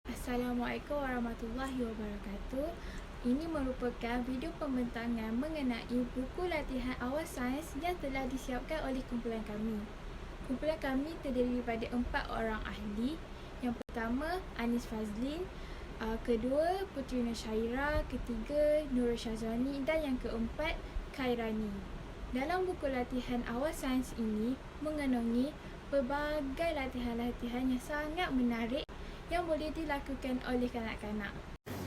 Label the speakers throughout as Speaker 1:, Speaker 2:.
Speaker 1: Assalamualaikum warahmatullahi wabarakatuh. Ini merupakan video pembentangan mengenai buku latihan awal sains yang telah disiapkan oleh kumpulan kami. Kumpulan kami terdiri daripada 4 orang ahli. Yang pertama, Anis Fazlin, kedua, Putri Nusyairah, ketiga, Nurul Syazwani dan yang keempat, Khairani. Dalam buku latihan awal sains ini mengandungi pelbagai latihan-latihan yang sangat menarik yang boleh dilakukan oleh kanak-kanak.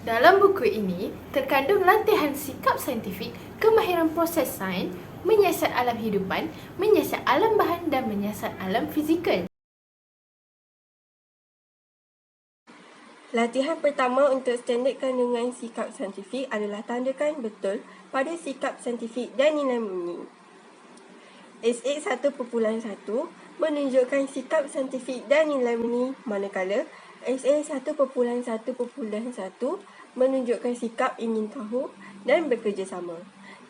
Speaker 2: Dalam buku ini terkandung latihan sikap saintifik, kemahiran proses sains, menyiasat alam hidupan, menyiasat alam bahan dan menyiasat alam fizikal.
Speaker 3: Latihan pertama untuk standard kandungan sikap saintifik adalah tandakan betul pada sikap saintifik dan nilai murni. SA 1.1 menunjukkan sikap saintifik dan nilai murni, manakala SA 1.1.1 menunjukkan sikap ingin tahu dan bekerjasama.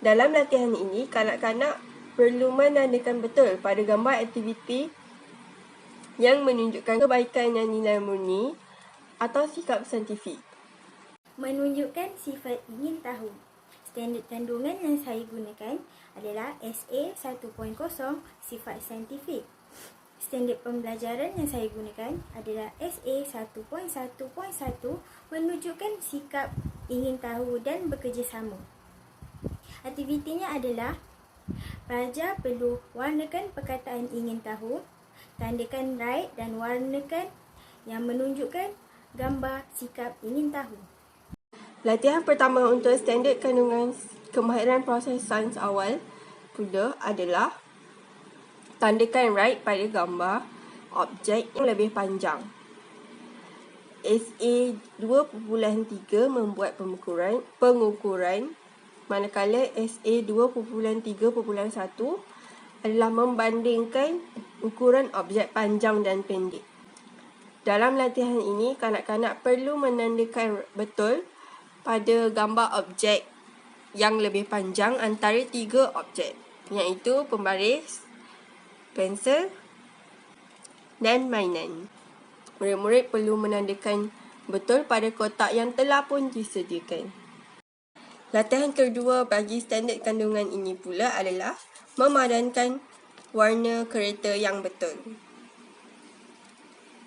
Speaker 3: Dalam latihan ini, kanak-kanak perlu menandakan betul pada gambar aktiviti yang menunjukkan kebaikan dan nilai murni atau sikap saintifik.
Speaker 4: Menunjukkan sifat ingin tahu. Standard kandungan yang saya gunakan adalah SA 1.0 sifat saintifik. Standard pembelajaran yang saya gunakan adalah SA 1.1.1 menunjukkan sikap ingin tahu dan bekerjasama. Aktivitinya adalah pelajar perlu warnakan perkataan ingin tahu, tandakan right dan warnakan yang menunjukkan gambar sikap ingin tahu.
Speaker 3: Latihan pertama untuk standard kandungan kemahiran proses sains awal pula adalah tandakan right pada gambar objek yang lebih panjang. SA 2.3 membuat pengukuran, manakala SA 2.3.1 adalah membandingkan ukuran objek panjang dan pendek. Dalam latihan ini, kanak-kanak perlu menandakan betul pada gambar objek yang lebih panjang antara 3 objek, iaitu pembaris, pensel dan mainan. Murid-murid perlu menandakan betul pada kotak yang telah pun disediakan. Latihan kedua bagi standard kandungan ini pula adalah memadankan warna kereta yang betul.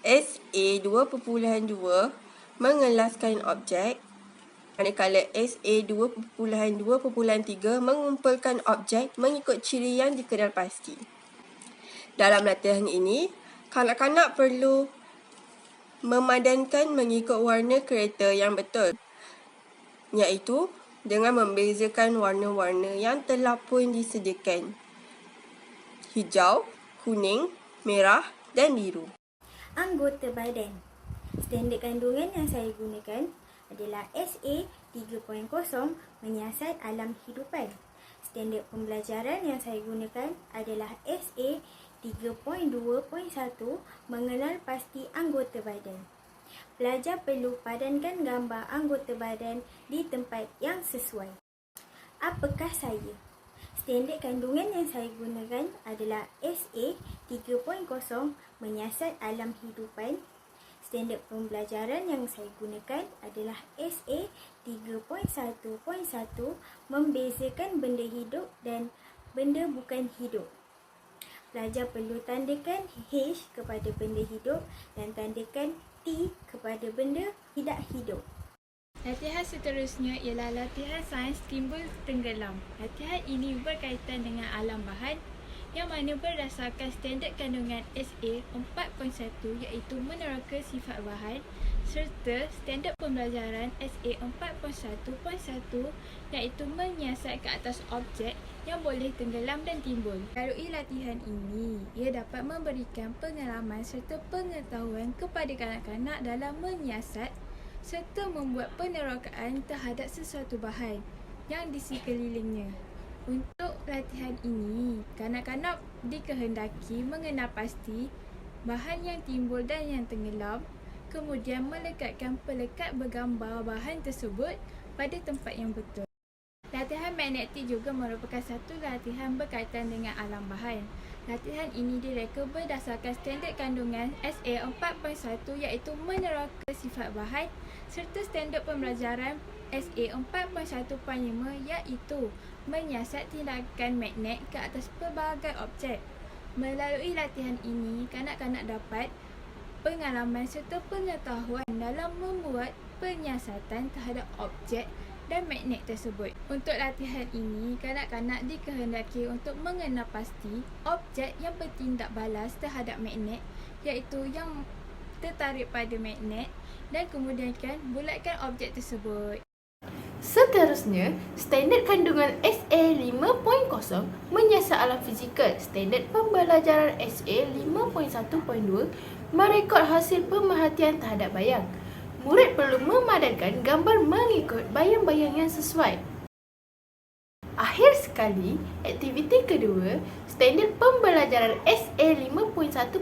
Speaker 3: SA 2.2 mengelaskan objek, manakala SA 2.2.3 mengumpulkan objek mengikut ciri yang dikenal pasti. Dalam latihan ini, kanak-kanak perlu memadankan mengikut warna kereta yang betul, iaitu dengan membezakan warna-warna yang telah pun disediakan: hijau, kuning, merah dan biru.
Speaker 4: Anggota badan. Standard kandungan yang saya gunakan adalah SA 3.0 menyiasat alam hidupan. Standard pembelajaran yang saya gunakan adalah SA 3.2.1 mengenal pasti anggota badan. Pelajar perlu padankan gambar anggota badan di tempat yang sesuai. Apakah saya? Standard kandungan yang saya gunakan adalah SA 3.0 menyiasat alam hidupan. Standard pembelajaran yang saya gunakan adalah SA 3.1.1 membezakan benda hidup dan benda bukan hidup. Pelajar perlu tandakan H kepada benda hidup dan tandakan T kepada benda tidak hidup.
Speaker 1: Latihan seterusnya ialah latihan sains timbul tenggelam. Latihan ini berkaitan dengan alam bahan yang mana berdasarkan standard kandungan SA 4.1 iaitu meneraka sifat bahan serta standard pembelajaran SA 4.1.1 iaitu menyiasat ke atas objek yang boleh tenggelam dan timbul. Melalui latihan ini, ia dapat memberikan pengalaman serta pengetahuan kepada kanak-kanak dalam menyiasat serta membuat penerokaan terhadap sesuatu bahan yang di sekelilingnya. Untuk latihan ini, kanak-kanak dikehendaki mengenal pasti bahan yang timbul dan yang tenggelam, kemudian melekatkan pelekat bergambar bahan tersebut pada tempat yang betul. Latihan magnetik juga merupakan satu latihan berkaitan dengan alam bahan. Latihan ini direka berdasarkan standard kandungan SA 4.1 iaitu meneraka sifat bahan serta standard pembelajaran SA 4.1.5 iaitu menyiasat tindakan magnet ke atas pelbagai objek. Melalui latihan ini, kanak-kanak dapat pengalaman serta pengetahuan dalam membuat penyiasatan terhadap objek dan magnet tersebut. Untuk latihan ini, kanak-kanak dikehendaki untuk mengenal pasti objek yang bertindak balas terhadap magnet iaitu yang tertarik pada magnet dan kemudian bulatkan objek tersebut.
Speaker 2: Seterusnya, standard kandungan SA 5.0 menyiasat alam fizikal. Standard pembelajaran SA 5.1.2 merekod hasil pemerhatian terhadap bayang. Murid perlu memadankan gambar mengikut bayang-bayang yang sesuai. Akhir sekali, aktiviti kedua, standard pembelajaran SA 5.1.4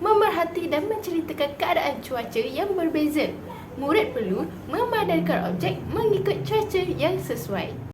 Speaker 2: memerhati dan menceritakan keadaan cuaca yang berbeza. Murid perlu memadankan objek mengikut cuaca yang sesuai.